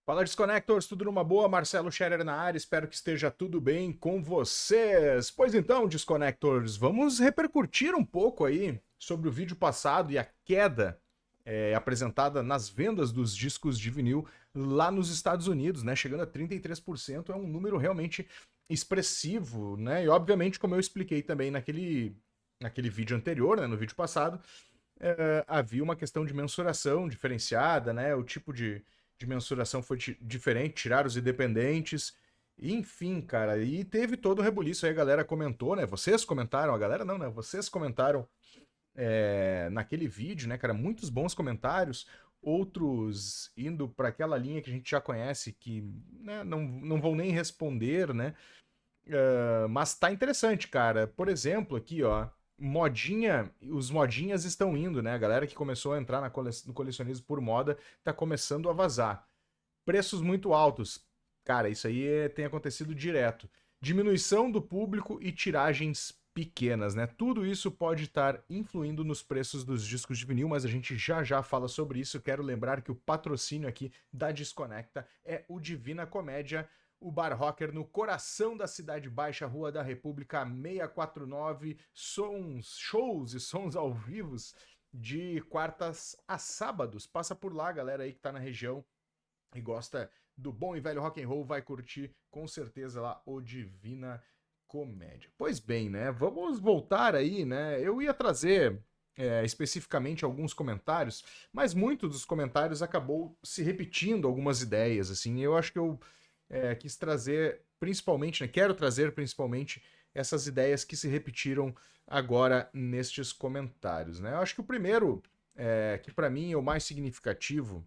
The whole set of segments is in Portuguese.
Fala, Desconectors, tudo numa boa? Marcelo Scherer na área, espero que esteja tudo bem com vocês. Pois então, Desconectors, vamos repercutir um pouco aí sobre o vídeo passado e a queda apresentada nas vendas dos discos de vinil lá nos Estados Unidos, né? Chegando a 33%, é um número realmente expressivo, né? E obviamente, como eu expliquei também naquele vídeo anterior, né? No vídeo passado, havia uma questão de mensuração diferenciada, né? O tipo de mensuração foi diferente, tiraram os independentes. Enfim, cara, e teve todo o rebuliço aí, a galera comentou, né? Vocês comentaram, a galera não, né? Vocês comentaram naquele vídeo, né, cara? Muitos bons comentários, outros indo para aquela linha que a gente já conhece, que né, não vão nem responder, né? Mas tá interessante, cara. Por exemplo, aqui, ó, modinha, os modinhas estão indo, né? A galera que começou a entrar no colecionismo por moda tá começando a vazar. Preços muito altos. Cara, isso aí tem acontecido direto. Diminuição do público e tiragens pequenas, né? Tudo isso pode estar influindo nos preços dos discos de vinil, mas a gente já já fala sobre isso. Quero lembrar que o patrocínio aqui da Desconecta é o Divina Comédia, o bar rocker no coração da Cidade Baixa, Rua da República 649, shows e sons ao vivo de quartas a sábados. Passa por lá, galera aí que tá na região e gosta do bom e velho rock and roll, vai curtir com certeza lá o Divina Comédia. Pois bem, né? Vamos voltar aí, né? Eu ia trazer especificamente alguns comentários, mas muitos dos comentários acabou se repetindo algumas ideias, assim. Eu acho que eu quis trazer principalmente, né? Quero trazer principalmente essas ideias que se repetiram agora nestes comentários, né? Eu acho que o primeiro, que para mim é o mais significativo,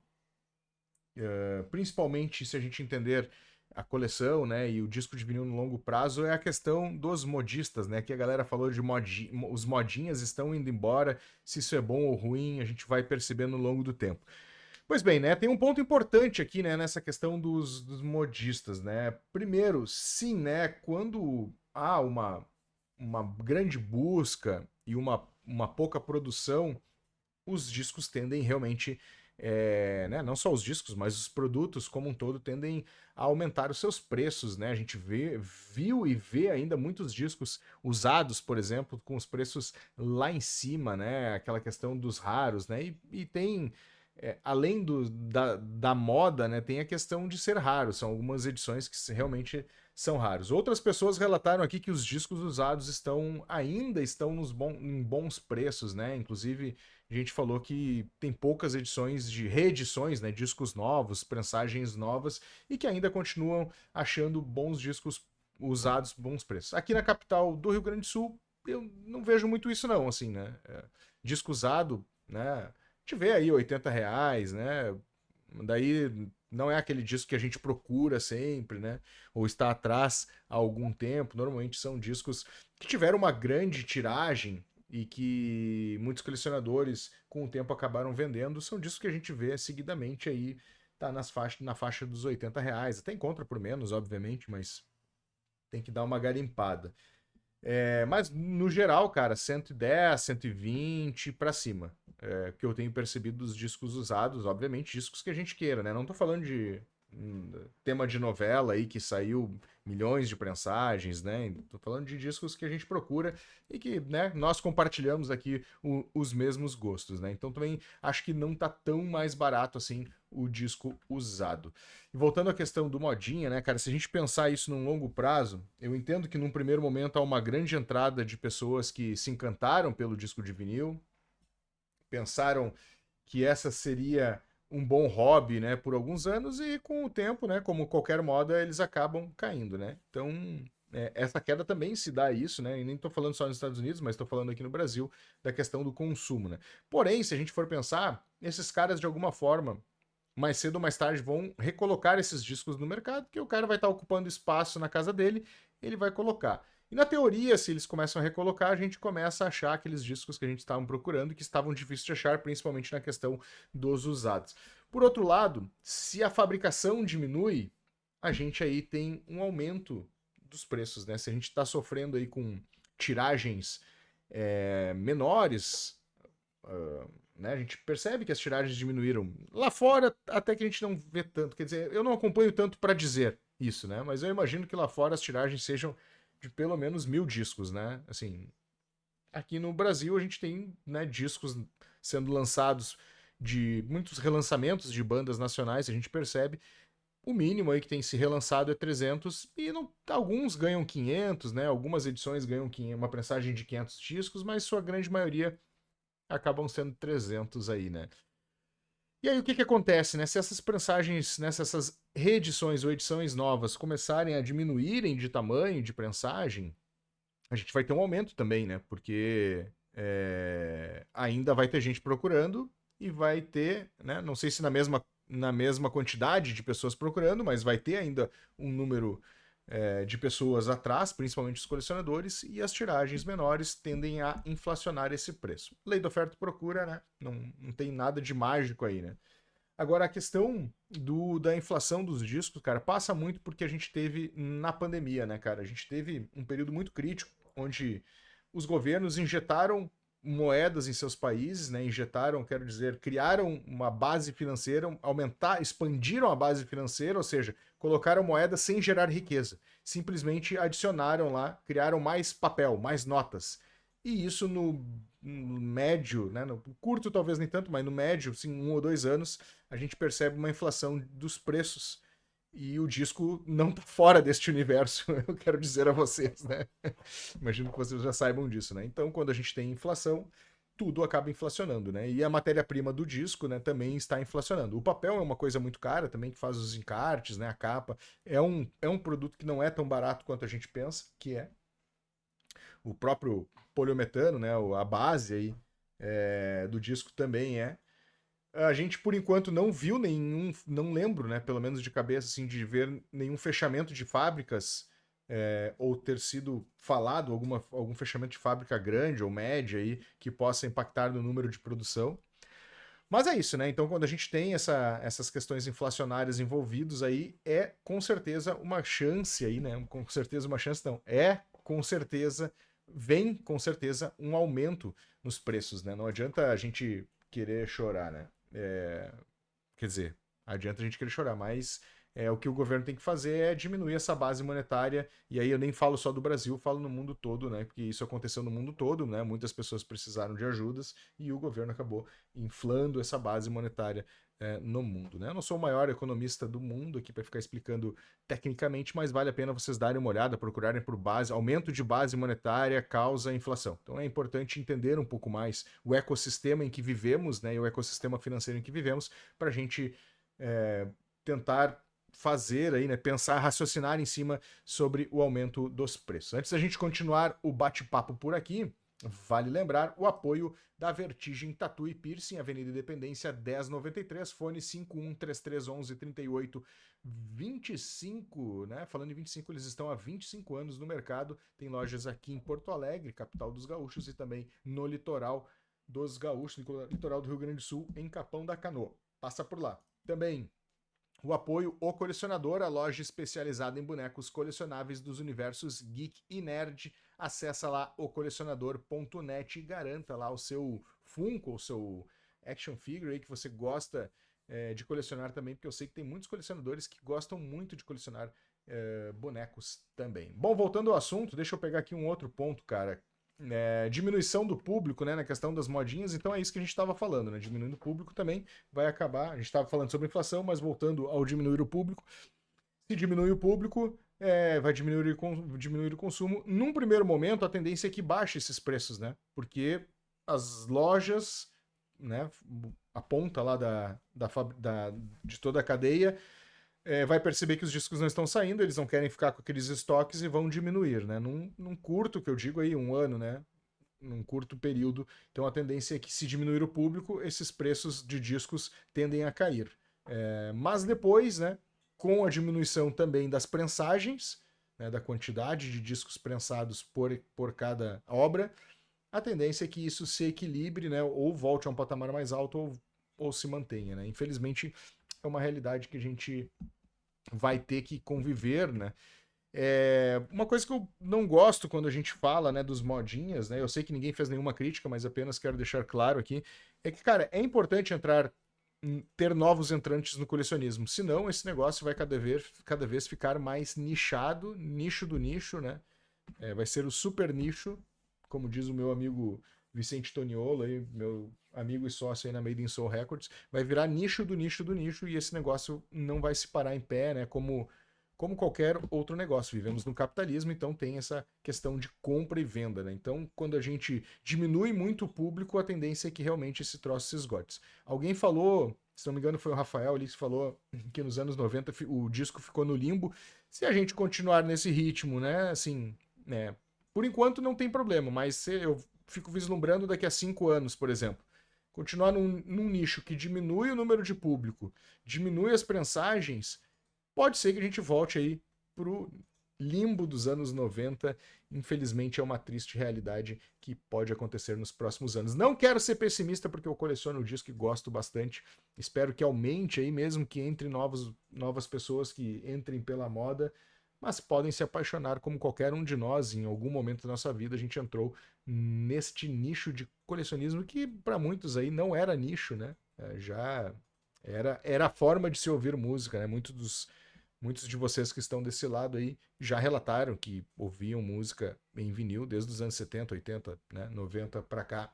principalmente se a gente entender a coleção, né, e o disco de vinil no longo prazo, é a questão dos modistas, né, que a galera falou de os modinhas estão indo embora, se isso é bom ou ruim, a gente vai percebendo ao longo do tempo. Pois bem, né, tem um ponto importante aqui, né, nessa questão dos modistas, né. Primeiro, sim, né, quando há uma grande busca e uma pouca produção, os discos tendem realmente, né, não só os discos, mas os produtos como um todo tendem a aumentar os seus preços, né? A gente viu e vê ainda muitos discos usados, por exemplo, com os preços lá em cima, né? Aquela questão dos raros, né? E tem, além da moda, né? Tem a questão de ser raro. São algumas edições que realmente são raros. Outras pessoas relataram aqui que os discos usados ainda estão em bons preços, né? Inclusive a gente falou que tem poucas edições de reedições, né, discos novos, prensagens novas, e que ainda continuam achando bons discos usados, bons preços. Aqui na capital do Rio Grande do Sul, eu não vejo muito isso não, assim, né? Disco usado, né? A gente vê aí R$ 80, né? Daí não é aquele disco que a gente procura sempre, né? Ou está atrás há algum tempo. Normalmente são discos que tiveram uma grande tiragem e que muitos colecionadores com o tempo acabaram vendendo. São discos que a gente vê seguidamente aí, tá na faixa dos R$ 80. Até encontra por menos, obviamente, mas tem que dar uma garimpada. Mas no geral, cara, 110, 120 para cima. Que eu tenho percebido dos discos usados, obviamente, discos que a gente queira, né? Não tô falando de tema de novela aí que saiu milhões de prensagens, né? Tô falando de discos que a gente procura e que, né, nós compartilhamos aqui os mesmos gostos, né? Então também acho que não tá tão mais barato assim o disco usado. E voltando à questão do modinha, né, cara, se a gente pensar isso num longo prazo, eu entendo que num primeiro momento há uma grande entrada de pessoas que se encantaram pelo disco de vinil, pensaram que essa seria um bom hobby, né, por alguns anos e com o tempo, né, como qualquer moda, eles acabam caindo, né? Então, essa queda também se dá a isso, né? E nem estou falando só nos Estados Unidos, mas estou falando aqui no Brasil da questão do consumo, né? Porém, se a gente for pensar, esses caras de alguma forma mais cedo ou mais tarde vão recolocar esses discos no mercado, porque o cara vai estar ocupando espaço na casa dele, ele vai colocar. E na teoria, se eles começam a recolocar, a gente começa a achar aqueles discos que a gente estava procurando, que estavam difíceis de achar, principalmente na questão dos usados. Por outro lado, se a fabricação diminui, a gente aí tem um aumento dos preços, né? Se a gente está sofrendo aí com tiragens menores, né? A gente percebe que as tiragens diminuíram. Lá fora, até que a gente não vê tanto. Quer dizer, eu não acompanho tanto para dizer isso, né? Mas eu imagino que lá fora as tiragens sejam de pelo menos 1.000 discos, né? Assim, aqui no Brasil a gente tem, né, discos sendo lançados de muitos relançamentos de bandas nacionais, a gente percebe. O mínimo aí que tem se relançado é 300 e não, alguns ganham 500, né? Algumas edições ganham uma prensagem de 500 discos, mas sua grande maioria acabam sendo 300 aí, né? E aí o que acontece, né? Se essas prensagens, né, se essas reedições ou edições novas começarem a diminuírem de tamanho de prensagem, a gente vai ter um aumento também, né? Porque ainda vai ter gente procurando e vai ter, né? Não sei se na mesma quantidade de pessoas procurando, mas vai ter ainda um número de pessoas atrás, principalmente os colecionadores, e as tiragens menores tendem a inflacionar esse preço. Lei da oferta e procura, né? Não tem nada de mágico aí, né? Agora, a questão da inflação dos discos, cara, passa muito porque a gente teve na pandemia, né, cara? A gente teve um período muito crítico onde os governos injetaram moedas em seus países, né? Injetaram, quero dizer, criaram uma base financeira, expandiram a base financeira, ou seja, colocaram moeda sem gerar riqueza. Simplesmente adicionaram lá, criaram mais papel, mais notas. E isso no médio, né? No curto talvez nem tanto, mas no médio, assim, 1 ou 2 anos, a gente percebe uma inflação dos preços. E o disco não tá fora deste universo, eu quero dizer a vocês, né? Imagino que vocês já saibam disso, né? Então, quando a gente tem inflação, tudo acaba inflacionando, né? E a matéria-prima do disco, né, também está inflacionando. O papel é uma coisa muito cara também, que faz os encartes, né, a capa. É um produto que não é tão barato quanto a gente pensa, que é. O próprio poliometano, né, a base aí do disco também é. A gente, por enquanto, não viu nenhum, não lembro, né, pelo menos de cabeça, assim, de ver nenhum fechamento de fábricas ou ter sido falado algum fechamento de fábrica grande ou média aí que possa impactar no número de produção. Mas é isso, né? Então, quando a gente tem essas questões inflacionárias envolvidas aí, é com certeza uma chance aí, né? Com certeza uma chance, não. Com certeza, vem com certeza um aumento nos preços, né? Não adianta a gente querer chorar, né? Quer dizer, adianta a gente querer chorar, mas o que o governo tem que fazer é diminuir essa base monetária, e aí eu nem falo só do Brasil, falo no mundo todo, né? Porque isso aconteceu no mundo todo, né? Muitas pessoas precisaram de ajudas e o governo acabou inflando essa base monetária no mundo, né? Eu não sou o maior economista do mundo aqui para ficar explicando tecnicamente, mas vale a pena vocês darem uma olhada, procurarem por base, aumento de base monetária causa inflação. Então é importante entender um pouco mais o ecossistema em que vivemos, né? E o ecossistema financeiro em que vivemos, para a gente tentar fazer aí, né, pensar, raciocinar em cima sobre o aumento dos preços. Antes da gente continuar o bate-papo por aqui, vale lembrar o apoio da Vertigem Tattoo e Piercing, Avenida Independência 1093, fone 5133113825, né? Falando em 25, eles estão há 25 anos no mercado, tem lojas aqui em Porto Alegre, capital dos gaúchos, e também no litoral dos gaúchos, no litoral do Rio Grande do Sul, em Capão da Canoa. Passa por lá. Também o apoio O Colecionador, a loja especializada em bonecos colecionáveis dos universos geek e nerd. Acessa lá ocolecionador.net e garanta lá o seu Funko, o seu action figure aí que você gosta de colecionar também, porque eu sei que tem muitos colecionadores que gostam muito de colecionar bonecos também. Bom, voltando ao assunto, deixa eu pegar aqui um outro ponto, cara. Diminuição do público, né, na questão das modinhas, então é isso que a gente estava falando, né? Diminuindo o público também vai acabar. A gente estava falando sobre inflação, mas voltando ao diminuir o público, se diminui o público, vai diminuir o consumo. Num primeiro momento, a tendência é que baixe esses preços, né? Porque as lojas, né, a ponta lá de toda a cadeia vai perceber que os discos não estão saindo, eles não querem ficar com aqueles estoques e vão diminuir, né? Num curto, que eu digo aí, 1 ano, né? Num curto período. Então a tendência é que, se diminuir o público, esses preços de discos tendem a cair. Mas depois, né, com a diminuição também das prensagens, né, da quantidade de discos prensados por cada obra, a tendência é que isso se equilibre, né, ou volte a um patamar mais alto ou se mantenha, né? Infelizmente, é uma realidade que a gente vai ter que conviver, né? Uma coisa que eu não gosto quando a gente fala, né, dos modinhas, né? Eu sei que ninguém fez nenhuma crítica, mas apenas quero deixar claro aqui É que, cara, é importante ter novos entrantes no colecionismo. Senão, esse negócio vai cada vez ficar mais nichado, nicho do nicho, né? Vai ser o super nicho, como diz o meu amigo Vicente Toniolo, aí, meu amigo e sócio aí na Made in Soul Records, vai virar nicho do nicho do nicho e esse negócio não vai se parar em pé, né? Como qualquer outro negócio. Vivemos no capitalismo, então tem essa questão de compra e venda, né? Então, quando a gente diminui muito o público, a tendência é que realmente esse troço se esgote. Alguém falou, se não me engano foi o Rafael ali que falou que nos anos 90 o disco ficou no limbo. Se a gente continuar nesse ritmo, né, assim, né, por enquanto não tem problema, mas se eu fico vislumbrando daqui a 5 anos, por exemplo, continuar num nicho que diminui o número de público, diminui as prensagens, pode ser que a gente volte aí pro limbo dos anos 90. Infelizmente é uma triste realidade que pode acontecer nos próximos anos. Não quero ser pessimista porque eu coleciono o disco e gosto bastante. Espero que aumente aí mesmo, que entre novas pessoas que entrem pela moda, mas podem se apaixonar como qualquer um de nós. Em algum momento da nossa vida a gente entrou neste nicho de colecionismo que para muitos aí não era nicho, né? Já era a forma de se ouvir música, né? Muitos de vocês que estão desse lado aí já relataram que ouviam música em vinil desde os anos 70, 80, né, 90 para cá.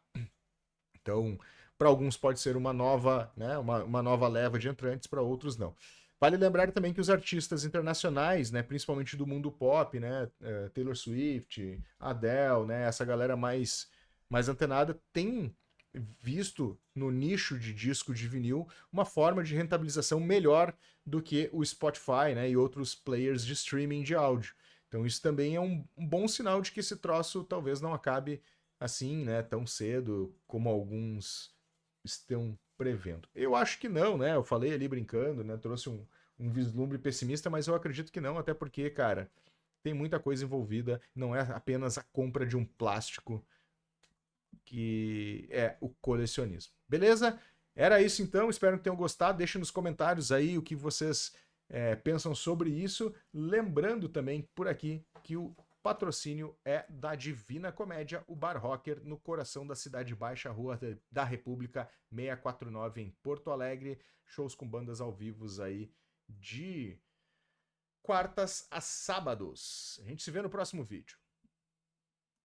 Então, para alguns pode ser uma nova, né, uma nova leva de entrantes, para outros não. Vale lembrar também que os artistas internacionais, né, principalmente do mundo pop, né, Taylor Swift, Adele, né, essa galera mais antenada, tem visto no nicho de disco de vinil uma forma de rentabilização melhor do que o Spotify, né, e outros players de streaming de áudio. Então isso também é um bom sinal de que esse troço talvez não acabe assim, né, tão cedo como alguns estão prevendo. Eu acho que não, né? Eu falei ali brincando, né? Trouxe um vislumbre pessimista, mas eu acredito que não, até porque, cara, tem muita coisa envolvida, não é apenas a compra de um plástico que é o colecionismo. Beleza? Era isso então, espero que tenham gostado. Deixem nos comentários aí o que vocês pensam sobre isso. Lembrando também por aqui que o patrocínio é da Divina Comédia, o Bar Rocker, no coração da Cidade Baixa, Rua da República 649, em Porto Alegre. Shows com bandas ao vivo aí de quartas a sábados. A gente se vê no próximo vídeo.